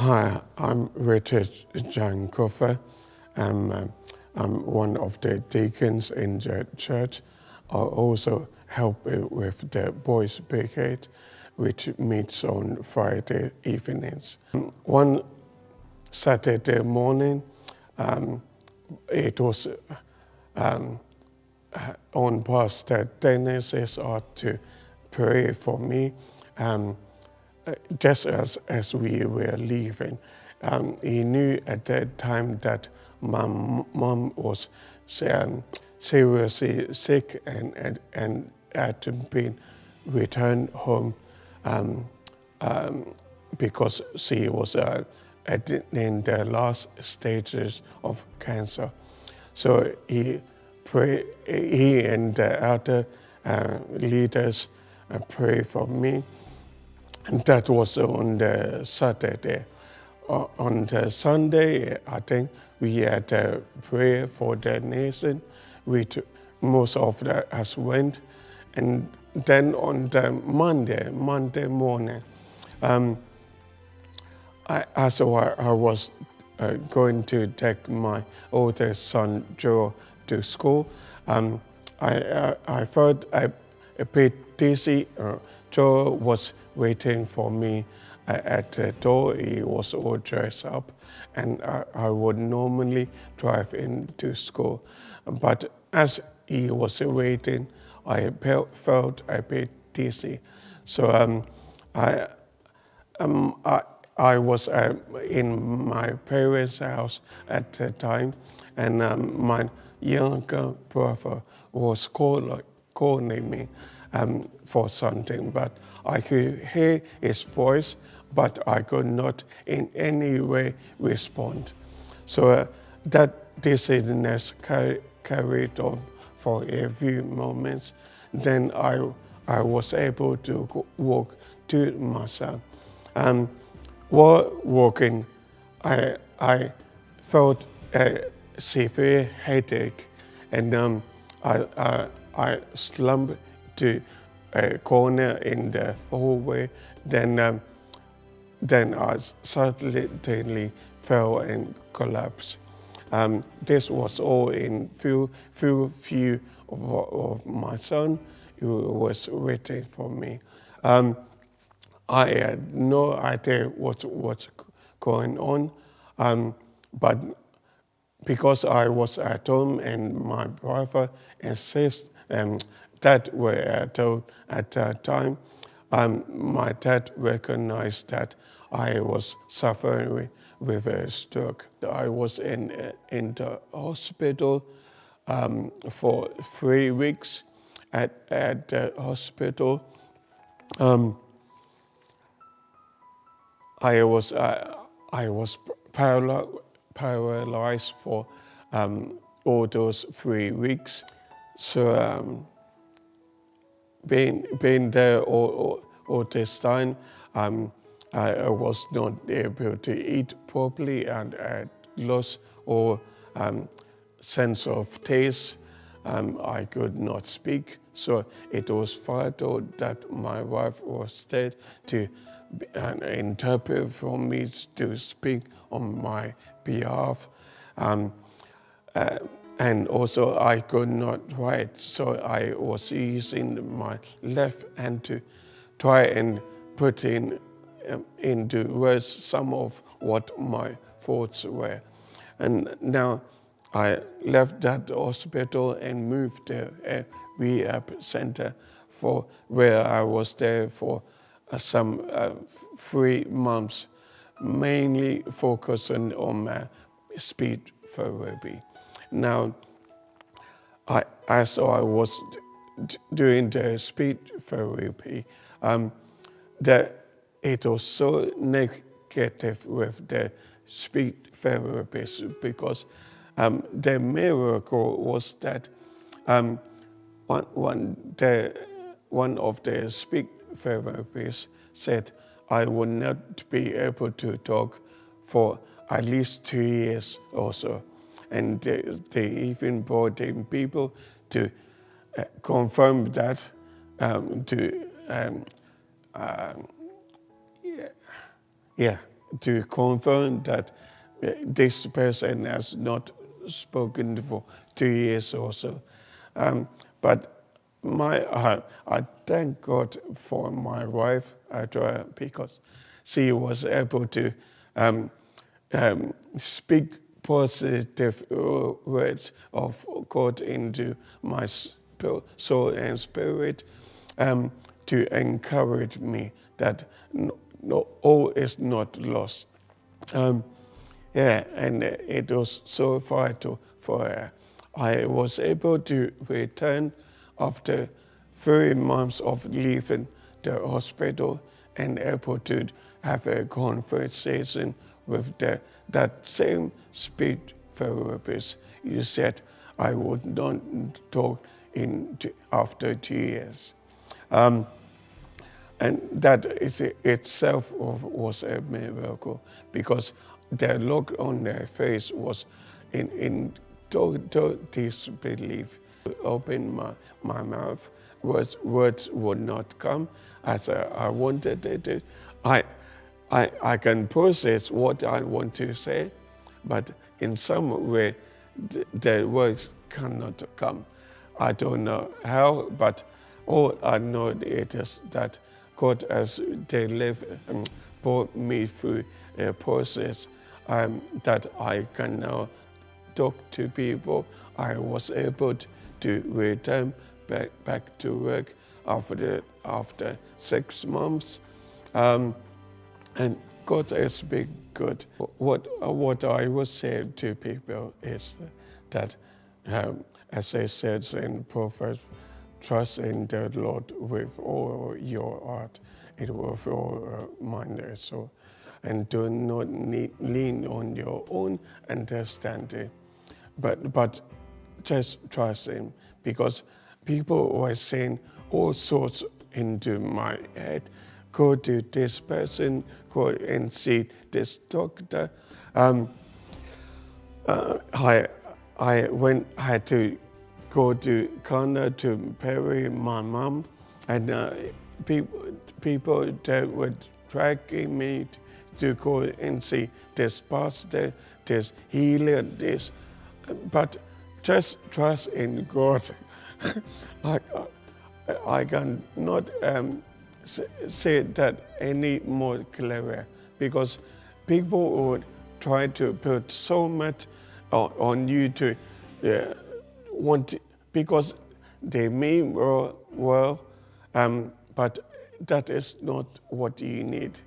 Hi, I'm Richard Djan Krofa. I'm one of the deacons in the church. I also help with the Boys Brigade, which meets on Friday evenings. One Saturday morning, it was on Pastor Dennis's heart to pray for me. Just as we were leaving, he knew at that time that my mom was seriously sick and had been returned home because she was in the last stages of cancer. So he and the other leaders prayed for me. And that was on the Saturday. On the Sunday, I think we had a prayer for the nation, which most of us went. And then on the Monday morning, as I was going to take my oldest son, Joe, to school, I felt a bit dizzy. Joe was waiting for me at the door. He was all dressed up, and I would normally drive into school. But as he was waiting, I felt a bit dizzy. So I was in my parents' house at the time, and my younger brother was calling me for something, but I could hear his voice, but I could not in any way respond. So that dizziness carried on for a few moments. Then I was able to walk to my son. While walking, I felt a severe headache, and I slumped to a corner in the hallway. Then I suddenly fell and collapsed. This was all in few of my son who was waiting for me. I had no idea what's going on, but because I was at home and my brother and sister dad were at home at that time, my dad recognized that I was suffering with a stroke. I was in the hospital for 3 weeks. At the hospital, I was paralyzed for all those 3 weeks. So being there all this time, I was not able to eat properly, and I lost all sense of taste. I could not speak, so it was vital that my wife was there to interpret for me to speak on my behalf. And also I could not write, so I was using my left hand to try and put into words some of what my thoughts were. And now I left that hospital and moved to a rehab center where I was there for some 3 months, mainly focusing on my speech therapy. Now, as I was doing the speech therapy, it was so negative with the speech therapist, because the miracle was that one of the speech therapists said I would not be able to talk for at least 2 years or so. And they even brought in people to confirm that, to confirm that this person has not spoken for 2 years or so. But I thank God for my wife, because she was able to speak positive words of God into my soul and spirit, to encourage me that all is not lost. And it was so vital for her. I was able to return after 3 months of leaving the hospital and able to have a conversation with that same speech therapist. You said I would not talk after 2 years. And that is itself was a miracle, because the look on their face was in total disbelief. Open my mouth, words would not come as I wanted it to. I can process what I want to say, but in some way the words cannot come. I don't know how, but all I know it is that God has brought me through a process that I can now talk to people. I was able to return back to work after 6 months, and God has been good. What I would say to people is that, as I said in Proverbs, trust in the Lord with all your heart and with all mind and soul, and do not lean on your own understanding, but just trust Him, because people were saying all sorts into my head. Go to this person, go and see this doctor. I had to go to Canada to bury my mom, and people that were dragging me to go and see this pastor, this healer, this, but just trust in God. I cannot say that any more clearer, because people would try to put so much on you to because they mean well, but that is not what you need.